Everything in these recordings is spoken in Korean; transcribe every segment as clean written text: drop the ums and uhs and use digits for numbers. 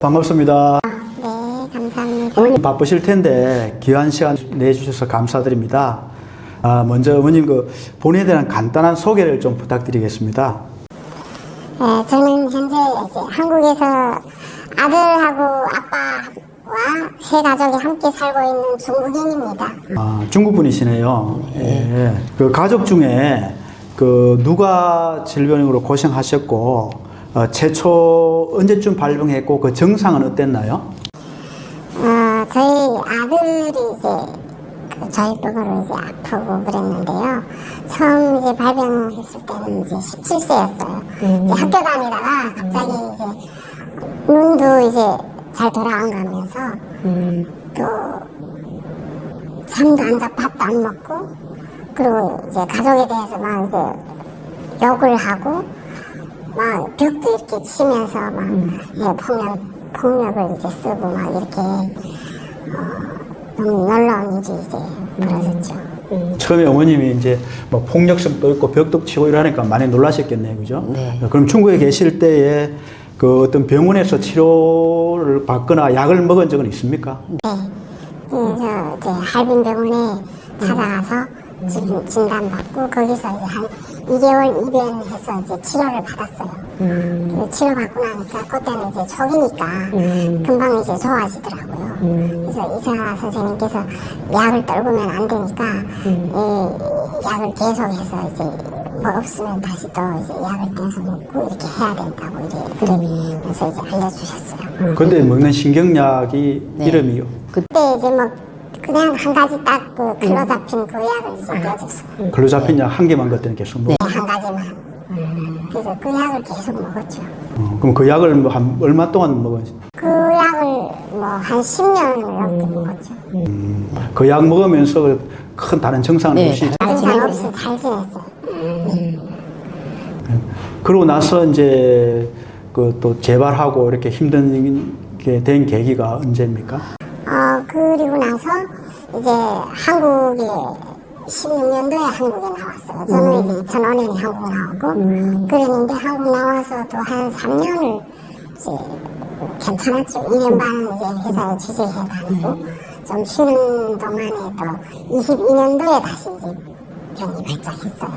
반갑습니다. 네, 감사합니다. 어머님 바쁘실 텐데 귀한 시간 내주셔서 감사드립니다. 먼저 어머님 본인에 대한 간단한 소개를 좀 부탁드리겠습니다. 네, 저는 현재 이제 한국에서 아들하고 아빠와 세 가족이 함께 살고 있는 중국인입니다. 중국 분이시네요. 예. 그 가족 중에 누가 질병으로 고생하셨고 최초 언제쯤 발병했고 그 증상은 어땠나요? 저희 아들이 이제 저희병으로 이제 아프고 그랬는데요. 처음 이제 발병했을 때는 이제 17세였어요. 이제 학교 다니다가 갑자기 이제 눈도 이제 잘 돌아 안 가면서 또 잠도 안 자고 밥도 안 먹고 그리고 이제 가족에 대해서 막 이제 욕을 하고 막 벽도 이렇게 치면서 막 폭력을 이제 쓰고 막 이렇게 너무 놀라운 일이 이제 벌어졌죠. 처음에 어머님이 이제 뭐 폭력성도 있고 벽도 치고 이러니까 많이 놀라셨겠네요, 그죠? 네. 그럼 중국에 계실 때에 어떤 병원에서 치료를 받거나 약을 먹은 적은 있습니까? 네. 그래서 이제 할빈병원에 찾아가서 지금 진단받고 거기서 이제 한 2개월 입원해서 이제 치료를 받았어요. 치료받고 나니까 그때는 이제 초기니까 금방 이제 좋아지더라고요. 그래서 의사 선생님께서 약을 떨구면 안 되니까 이 약을 계속해서 이제 뭐 없으면 다시 또 이제 약을 떼서 먹고 이렇게 해야 된다고 그래서 이제 알려주셨어요. 근데 먹는 신경약이 이름이요? 그때 이제 뭐 그냥 한 가지 딱 클로자핀 그 약을 이제 넣어줬어요. 글루자핀 약 한 개만 그때는 계속 먹고. 한 가지만. 그래서 그 약을 계속 먹었죠. 그럼 그 약을 뭐 얼마 동안 먹었어요? 그 약을 뭐 한 10년을 넘게 먹었죠. 그 약 먹으면서 큰 다른 증상은 없이. 증상 없이 잘 지냈어요. 그러고 나서 이제 또 재발하고 이렇게 힘든 게 된 계기가 언제입니까? 그리고 나서 이제 한국에 16년도에 한국에 나왔어요. 저는 이제 2005년에 한국 나오고 그랬는데 한국 나와서 또 한 3년을 이제 괜찮았죠. 2년 반은 이제 회사에 취직해 다니고 좀 쉬는 동안에 또 22년도에 다시 이제 병이 발작했어요.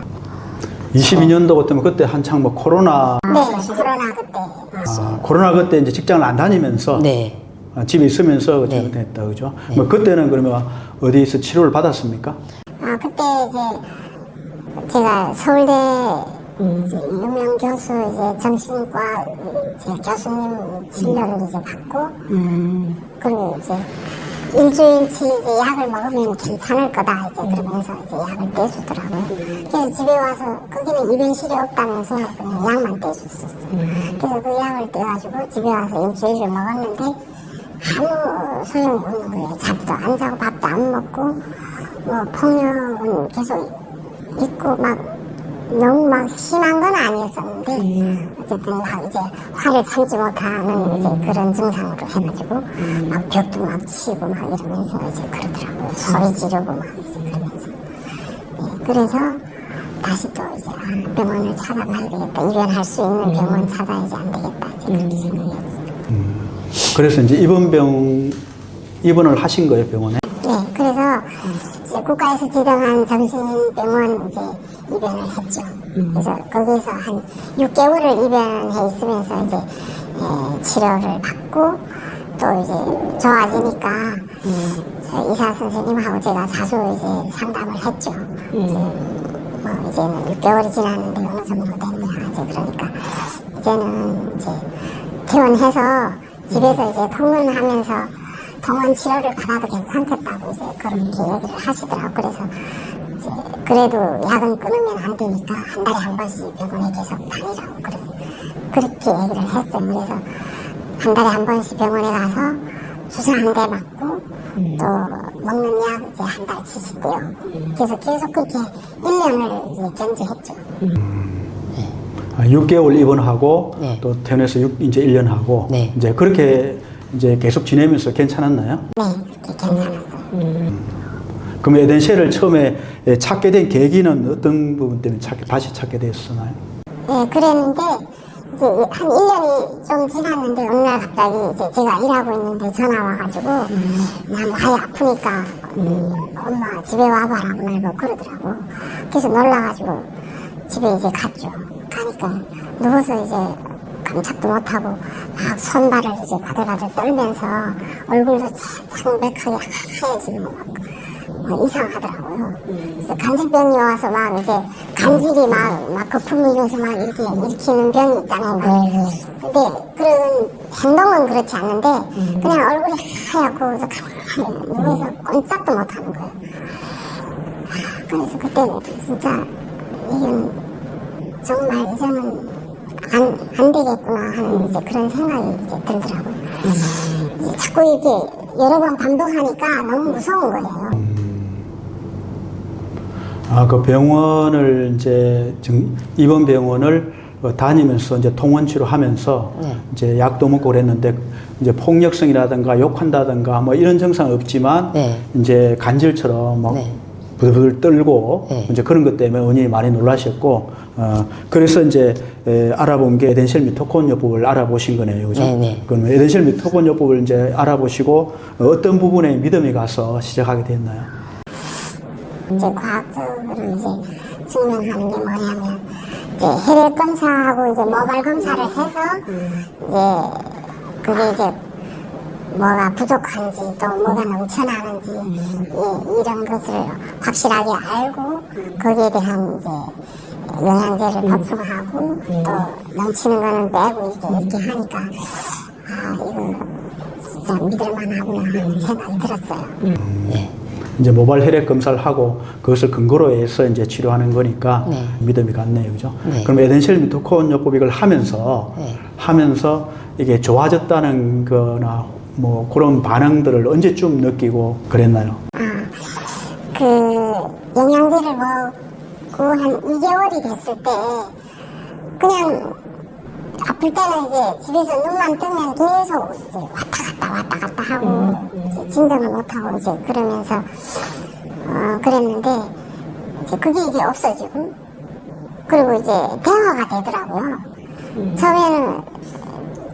22년도 같으면 그때 한창 뭐 코로나. 네, 코로나 그때. 코로나 그때 이제 직장을 안 다니면서. 네. 집에 있으면서 됐다, 그죠? 네. 뭐 그때는 그러면 어디서 치료를 받았습니까? 그때 이제 제가 서울대 이제 유명 교수 이제 정신과 이제 교수님 진료를 이제 받고 그리고 이제 일주일치 이제 약을 먹으면 괜찮을 거다 이제 그러면서 이제 약을 떼주더라고요. 그래서 집에 와서 거기는 입원실이 없다면서 그냥 약만 떼줬었어요. 그래서 그 약을 떼가지고 집에 와서 일주일을 먹었는데 아무 소용이 없는 거예요. 잠도 안 자고 밥도 안 먹고 뭐 폭력은 계속 있고 막 너무 막 심한 건 아니었었는데 어쨌든 막 이제 화를 참지 못하는 이제 그런 증상으로 해가지고 막 벽도 막 치고 막 이러면서 이제 그러더라고요. 소리 지르고 막 이제 그러면서 그래서 다시 또 이제 병원을 찾아가야 되겠다. 입원할 수 있는 병원 찾아야지 안 되겠다. 이제 그렇게 생각했어요. 그래서 이제 입원을 하신 거예요, 병원에? 네, 그래서 이제 국가에서 지정한 정신병원 이제 입원을 했죠. 그래서 거기서 한 6개월을 입원해 있으면서 이제 치료를 받고 또 이제 좋아지니까 의사 선생님하고 제가 자주 이제 상담을 했죠. 이제 뭐 이제는 6개월이 지났는데 어느 정도 됐냐 이제 그러니까 이제는 이제 퇴원해서 집에서 이제 통원하면서 통원 치료를 받아도 괜찮겠다고 이제 그렇게 얘기를 하시더라고요. 그래서 이제 그래도 약은 끊으면 안 되니까 한 달에 한 번씩 병원에 계속 다니라고 그렇게 얘기를 했어요. 그래서 한 달에 한 번씩 병원에 가서 주사 한 대 맞고 또 먹는 약 이제 한 달치씩 떼요. 그래서 계속 그렇게 1년을 이제 견제했죠. 6개월 입원하고 네. 또 퇴원해서 이제 1년 하고 네. 이제 그렇게 이제 계속 지내면서 괜찮았나요? 네, 그렇게 괜찮았어요. 그럼 에덴쉘을 처음에 찾게 된 계기는 어떤 부분 때문에 다시 찾게 되었나요? 네, 그랬는데 이제 한 1년이 좀 지났는데 어느 날 갑자기 이제 제가 일하고 있는데 전화 와가지고 나 많이 아프니까 엄마 집에 와봐라고 날 뭐 그러더라고. 그래서 놀라가지고 집에 이제 갔죠. 가니까 누워서 이제 깜짝도 못하고 막 손발을 이제 바들바들 떨면서 얼굴도 창백하게 하얘지고 막 이상하더라고요. 그래서 간질병이 와서 막 이제 간질이 막 거품을 이용해서 막 이렇게 일으키는 병이 있잖아요. 근데 그런 행동은 그렇지 않는데 그냥 얼굴이 하얗고 그래서 가만히 누워서 꼼짝도 못하는 거예요. 그래서 그때 진짜 이건 정말 이제는 안 되겠구나 하는 이제 그런 생각이 이제 들더라고요. 이제 자꾸 이렇게 여러 번 반복하니까 너무 무서운 거예요. 그 병원을 이제 입원 병원을 다니면서 이제 통원 치료하면서 이제 약도 먹고 그랬는데 이제 폭력성이라든가 욕한다든가 뭐 이런 증상 없지만 이제 간질처럼 막 부들부들 떨고 이제 그런 것 때문에 원인이 많이 놀라셨고 그래서 이제 알아본 게 에덴실 미토콘 요법을 알아보신 거네요, 그죠? 그럼 에덴실 미토콘 요법을 이제 알아보시고 어떤 부분에 믿음이 가서 시작하게 됐나요? 이제 과학적으로 이제 증명하는 게 뭐냐면 이제 혈액 검사하고 이제 모발 검사를 해서 이제 그게 이제 뭐가 부족한지 또 뭐가 넘쳐나는지 이런 것을 확실하게 알고 거기에 대한 이제 영양제를 보충하고 또 넘치는 거는 빼고 이렇게 하니까 이거 진짜 믿을만하구나 하는 생각이 들었어요. 이제 모발 혈액 검사를 하고 그것을 근거로 해서 이제 치료하는 거니까 믿음이 갔네요, 그죠? 그럼 에덴실 미토콘 요법 이걸 하면서 이게 좋아졌다는 거나 뭐 그런 반응들을 언제쯤 느끼고 그랬나요? 그 영양제를 먹고 한 2개월이 됐을 때 그냥 아플 때는 이제 집에서 눈만 뜨면 계속 이제 왔다 갔다 하고 이제 진정을 못하고 이제 그러면서 그랬는데 이제 그게 이제 없어지고 그리고 이제 대화가 되더라고요. 처음에는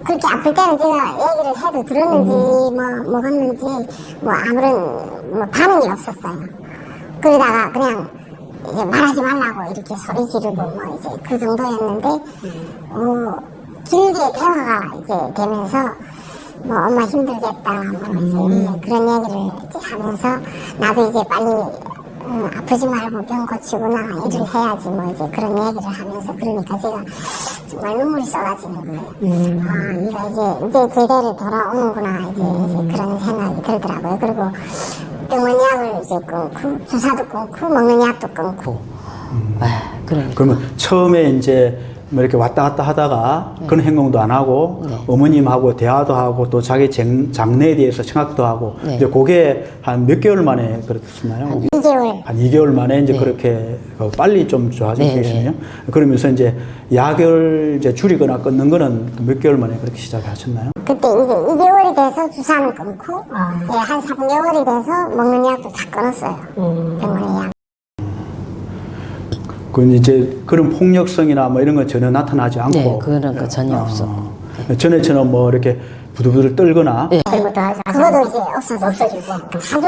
그렇게 아플 때는 제가 얘기를 해도 들었는지 뭐 먹었는지 뭐 아무런 뭐 반응이 없었어요. 그러다가 그냥 이제 말하지 말라고 이렇게 소리 지르고 뭐 이제 그 정도였는데 길게 대화가 이제 되면서 뭐 엄마 힘들겠다 뭐 이제 그런 얘기를 이제 하면서 나도 이제 빨리 아프지 말고 병 고치구나 일을 해야지 뭐 이제 그런 얘기를 하면서 그러니까 제가 정말 눈물이 쏟아지는 거예요. 이거 이제 제대로 돌아오는구나 이제 그런 생각이 들더라고요. 그리고 병원 약을 이제 끊고 주사도 끊고 먹는 약도 끊고. 그러면 처음에 이제 뭐 이렇게 왔다 갔다 하다가 그런 행동도 안 하고 어머님하고 대화도 하고 또 자기 장래에 대해서 생각도 하고 이제 그게 한 몇 개월 만에 그렇었나요? 2개월. 한 2개월 만에 이제 그렇게 빨리 좀 좋아지시네요. 그러면서 이제 약을 이제 줄이거나 끊는 거는 몇 개월 만에 그렇게 시작하셨나요? 그때 이제 2개월이 돼서 주사는 끊고 한 3개월이 돼서 먹는 약도 다 끊었어요. 병원의 약. 그 이제 그런 폭력성이나 뭐 이런 건 전혀 나타나지 않고 그런 거 전혀 없어. 전에처럼 뭐 이렇게 부들부들 떨거나 그것도 이제 없어지고 자주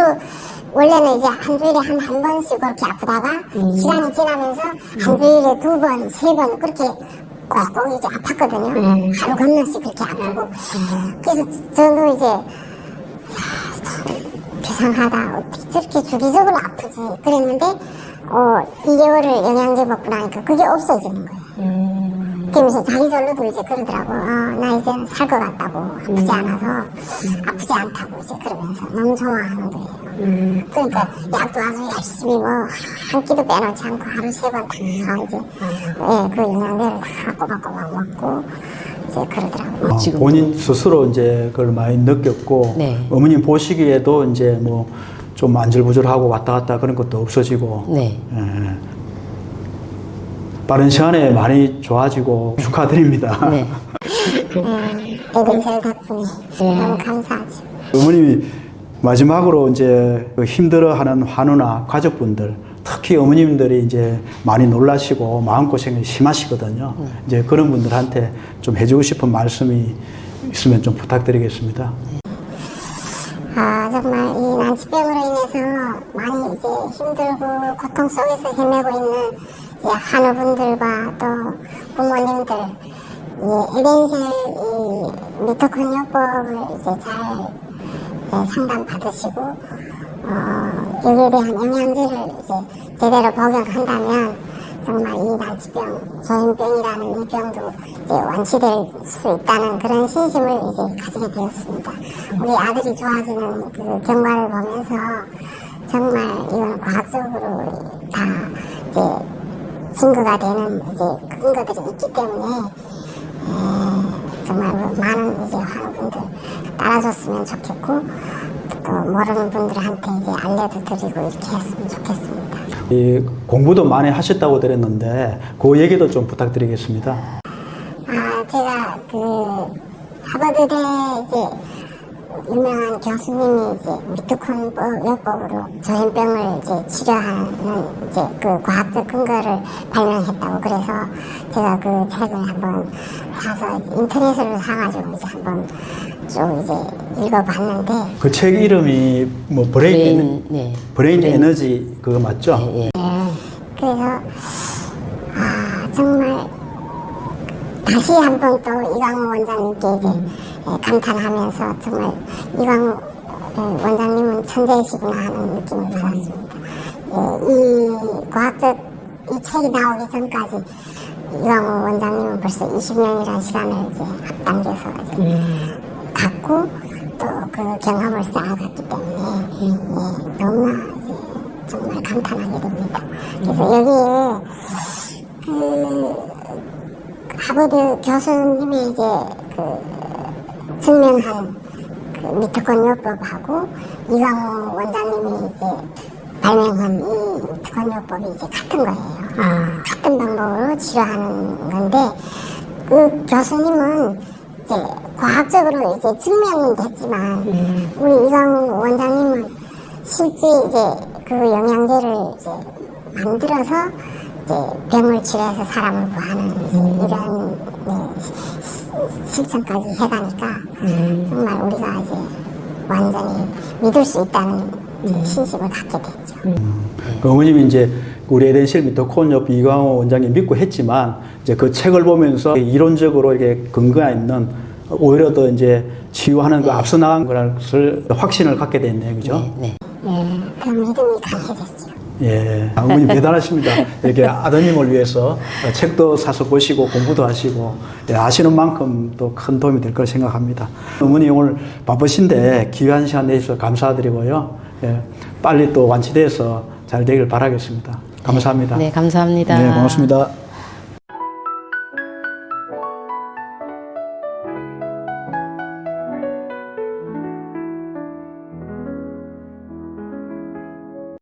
원래는 이제 한 주일에 한 번씩 그렇게 아프다가 시간이 지나면서 한 주일에 2번, 3번 그렇게 꼭 이제 아팠거든요. 하루 건너씩 그렇게 아프고 그래서 저도 이제 이상하다 어떻게 저렇게 주기적으로 아프지 그랬는데 2개월을 영양제 먹고 나니까 그게 없어지는 거예요. 그러면서 자기 절로도 이제 그러더라고. 나 이제 살 것 같다고. 아프지 않아서, 아프지 않다고 이제 그러면서 너무 좋아하는 거예요. 그러니까 약도 아주 열심히 뭐, 한 끼도 빼놓지 않고 하루 3번 다 이제, 그 영양제를 다 꼬박꼬박 먹고, 이제 그러더라고요. 본인 스스로 이제 그걸 많이 느꼈고, 어머님 보시기에도 이제 뭐, 좀 안절부절하고 왔다 갔다 그런 것도 없어지고, 빠른 시간에 많이 좋아지고 축하드립니다. 에덴실 덕분에 너무 감사하죠. 어머님이 마지막으로 이제 그 힘들어하는 환우나 가족분들, 특히 어머님들이 이제 많이 놀라시고 마음고생이 심하시거든요. 이제 그런 분들한테 좀 해주고 싶은 말씀이 있으면 좀 부탁드리겠습니다. 정말 이 난치병으로 인해서 많이 이제 힘들고 고통 속에서 헤매고 있는 이제 한우분들과 또 부모님들, 에덴셀 이 미토콘요법을 이제 잘 상담받으시고, 여기에 대한 영양제를 이제 제대로 복용한다면 정말 이 난치병, 조현병이라는 이 병도 이제 완치될 수 있다는 그런 신심을 이제 가지게 되었습니다. 우리 아들이 좋아지는 그 경과를 보면서 정말 이건 과학적으로 다 이제 증거가 되는 이제 근거들이 있기 때문에 정말 많은 이제 환우분들 따라줬으면 좋겠고 또 모르는 분들한테 이제 알려도 드리고 이렇게 했으면 좋겠습니다. 이 공부도 많이 하셨다고 들었는데 그 얘기도 좀 부탁드리겠습니다. 제가 그 하버드대 이제 유명한 교수님이 이제 미토콘요법으로 조현병을 이제 치료하는 이제 그 과학적 근거를 발명했다고 그래서 제가 그 책을 한번 사서 인터넷으로 사가지고 이제 한번 쭉 이제 읽어봤는데 그 책 이름이 뭐 브레인 에너지 그거 맞죠? 네. 그래서 정말 다시 한번 또 이광호 원장님께 이제 감탄하면서 정말 이광호 원장님은 천재이시구나 하는 느낌을 받았습니다. 이 과학적 이 책이 나오기 전까지 이광호 원장님은 벌써 20년이라는 시간을 이제 앞당겨서 이제 갖고 또 그 경험을 쌓아갔기 때문에 너무나 이제 정말 감탄하게 됩니다. 그래서 여기에 그 하버드 교수님이 이제 그 증명한 그 미토콘요법하고 이광호 원장님이 이제 발명한 이 미토콘요법이 이제 같은 거예요. 같은 방법으로 치료하는 건데 그 교수님은 이제 과학적으로 이제 증명은 됐지만 우리 이광호 원장님은 실제 이제 그 영양제를 이제 만들어서 이제 병을 치료해서 사람을 구하는 이런 실천까지 해가니까 정말 우리가 이제 완전히 믿을 수 있다는 신심을 갖게 됐죠. 그 어머님이 이제 우리 에덴실 미토콘요법 이광호 원장님 믿고 했지만 이제 그 책을 보면서 이론적으로 이렇게 근거가 있는 오히려 더 이제 치유하는 거 앞서 나간 것을 확신을 갖게 됐네요, 그죠? 그 믿음이 강해졌죠. 예, 어머님 대단하십니다. 이렇게 아드님을 위해서 책도 사서 보시고 공부도 하시고 아시는 만큼 또 큰 도움이 될 걸 생각합니다. 어머니 오늘 바쁘신데 귀한 시간 내주셔서 감사드리고요. 예, 빨리 또 완치돼서 잘 되길 바라겠습니다. 감사합니다. 네, 감사합니다. 네, 고맙습니다.